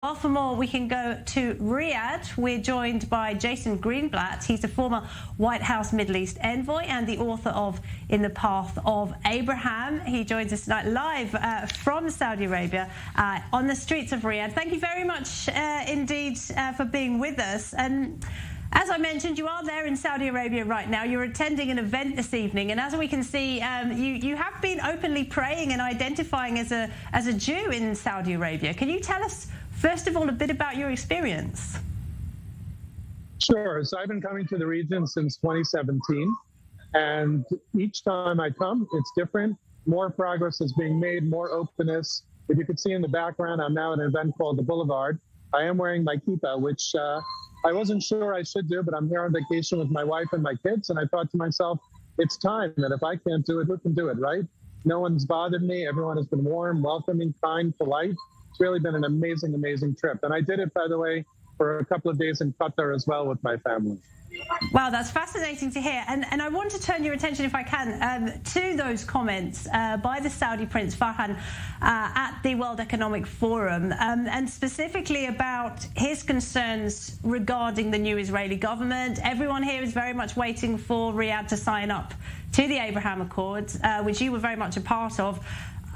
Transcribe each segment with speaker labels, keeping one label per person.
Speaker 1: Well, for more, we can go to Riyadh. We're joined by Jason Greenblatt. He's a former White House Middle East Envoy and the author of In the Path of Abraham. He joins us tonight live from Saudi Arabia on the streets of Riyadh. Thank you very much indeed for being with us. And as I mentioned, you are there in Saudi Arabia right now. You're attending an event this evening, and as we can see, you have been openly praying and identifying as a Jew in Saudi Arabia. Can you tell us, first of all, a bit about your experience?
Speaker 2: Sure. So I've been coming to the region since 2017, and each time I come, it's different. More progress is being made, more openness. If you could see in the background, I'm now at an event called The Boulevard. I am wearing my kippah, which I wasn't sure I should do, but I'm here on vacation with my wife and my kids, and I thought to myself, it's time that if I can't do it, who can do it, right? No one's bothered me. Everyone has been warm, welcoming, kind, polite. It's really been an amazing, amazing trip. And I did it, by the way, for a couple of days in Qatar as well with my family.
Speaker 1: Wow, that's fascinating to hear. And I want to turn your attention, if I can, to those comments by the Saudi Prince Farhan at the World Economic Forum, and specifically about his concerns regarding the new Israeli government. Everyone here is very much waiting for Riyadh to sign up to the Abraham Accords, which you were very much a part of.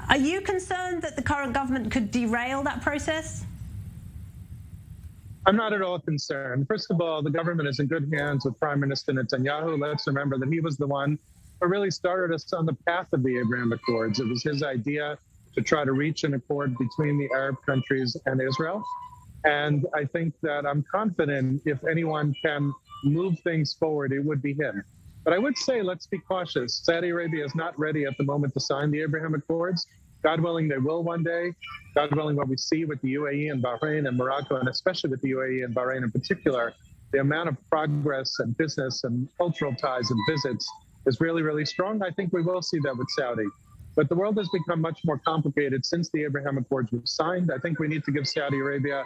Speaker 1: Are you concerned that the current government could derail that process?
Speaker 2: I'm not at all concerned. First of all, the government is in good hands with Prime Minister Netanyahu. Let's remember that he was the one who really started us on the path of the Abraham Accords. It was his idea to try to reach an accord between the Arab countries and Israel. And I think that I'm confident if anyone can move things forward, it would be him. But I would say, let's be cautious. Saudi Arabia is not ready at the moment to sign the Abraham Accords. God willing, they will one day. God willing, what we see with the UAE and Bahrain and Morocco, and especially with the UAE and Bahrain in particular, the amount of progress and business and cultural ties and visits is really, really strong. I think we will see that with Saudi. But the world has become much more complicated since the Abraham Accords were signed. I think we need to give Saudi Arabia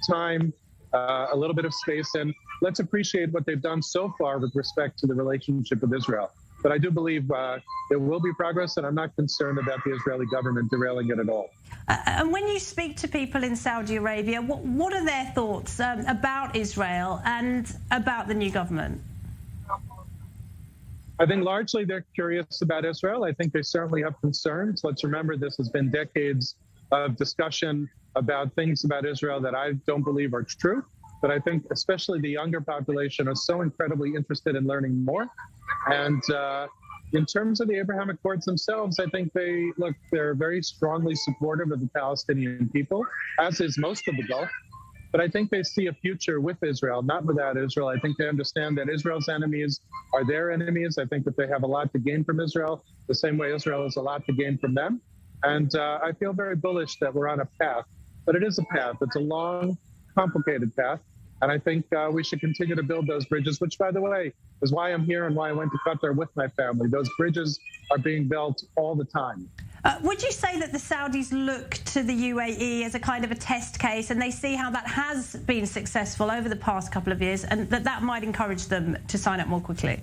Speaker 2: time, a little bit of space, and let's appreciate what they've done so far with respect to the relationship with Israel. But I do believe there will be progress, and I'm not concerned about the Israeli government derailing it at all.
Speaker 1: And when you speak to people in Saudi Arabia, what are their thoughts about Israel and about the new government?
Speaker 2: I think largely they're curious about Israel. I think they certainly have concerns. Let's remember this has been decades of discussion about things about Israel that I don't believe are true. But I think especially the younger population are so incredibly interested in learning more. And in terms of the Abraham Accords themselves, I think they're very strongly supportive of the Palestinian people, as is most of the Gulf. But I think they see a future with Israel, not without Israel. I think they understand that Israel's enemies are their enemies. I think that they have a lot to gain from Israel, the same way Israel has a lot to gain from them. And I feel very bullish that we're on a path. But it is a path. It's a long, complicated path. And I think we should continue to build those bridges, which, by the way, is why I'm here and why I went to Qatar with my family. Those bridges are being built all the time.
Speaker 1: Would you say that the Saudis look to the UAE as a kind of a test case, and they see how that has been successful over the past couple of years, and that might encourage them to sign up more quickly?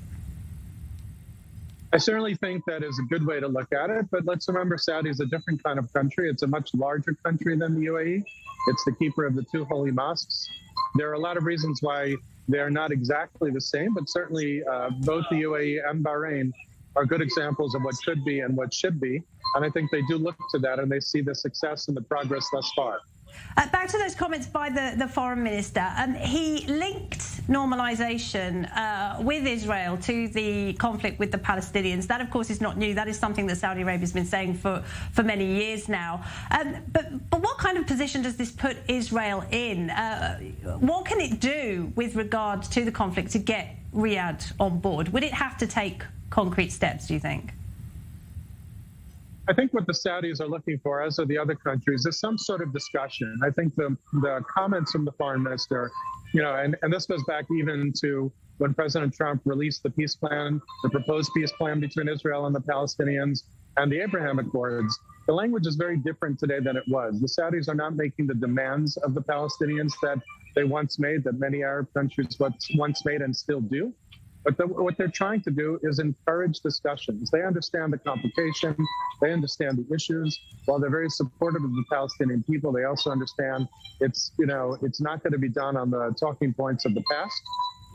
Speaker 2: I certainly think that is a good way to look at it. But let's remember, Saudi is a different kind of country. It's a much larger country than the UAE. It's the keeper of the two holy mosques. There are a lot of reasons why they're not exactly the same, but certainly both the UAE and Bahrain are good examples of what could be and what should be. And I think they do look to that, and they see the success and the progress thus far.
Speaker 1: Back to those comments by the foreign minister. He linked normalization with Israel to the conflict with the Palestinians. That, of course, is not new. That is something that Saudi Arabia has been saying for many years now. But what kind of position does this put Israel in? What can it do with regard to the conflict to get Riyadh on board? Would it have to take concrete steps, do you think?
Speaker 2: I think what the Saudis are looking for, as are the other countries, is some sort of discussion. I think the comments from the foreign minister, and this goes back even to when President Trump released the peace plan, the proposed peace plan between Israel and the Palestinians, and the Abraham Accords. The language is very different today than it was. The Saudis are not making the demands of the Palestinians that they once made, that many Arab countries once made and still do. But what they're trying to do is encourage discussions. They understand the complication. They understand the issues. While they're very supportive of the Palestinian people, they also understand it's not going to be done on the talking points of the past.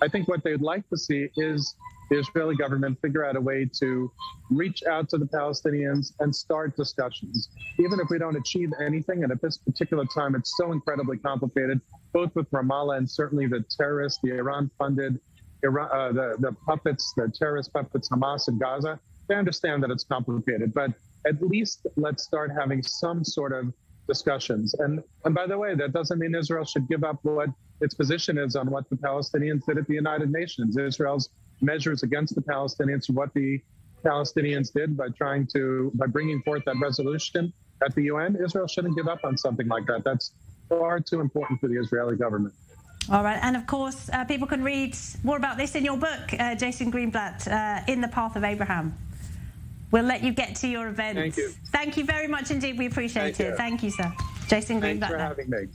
Speaker 2: I think what they'd like to see is the Israeli government figure out a way to reach out to the Palestinians and start discussions. Even if we don't achieve anything, and at this particular time, it's so incredibly complicated, both with Ramallah and certainly the terrorists, the Iran-funded, the puppets, the terrorist puppets, Hamas in Gaza. They understand that it's complicated, but at least let's start having some sort of discussions. And by the way, that doesn't mean Israel should give up what its position is on what the Palestinians did at the United Nations. Israel's measures against the Palestinians, what the Palestinians did by bringing forth that resolution at the UN. Israel shouldn't give up on something like that. That's far too important for the Israeli government.
Speaker 1: All right. And of course, people can read more about this in your book, Jason Greenblatt, In the Path of Abraham. We'll let you get to your event.
Speaker 2: Thank you.
Speaker 1: Thank you very much indeed. We appreciate it. Thank you, sir. Jason Greenblatt.
Speaker 2: Thanks for having me.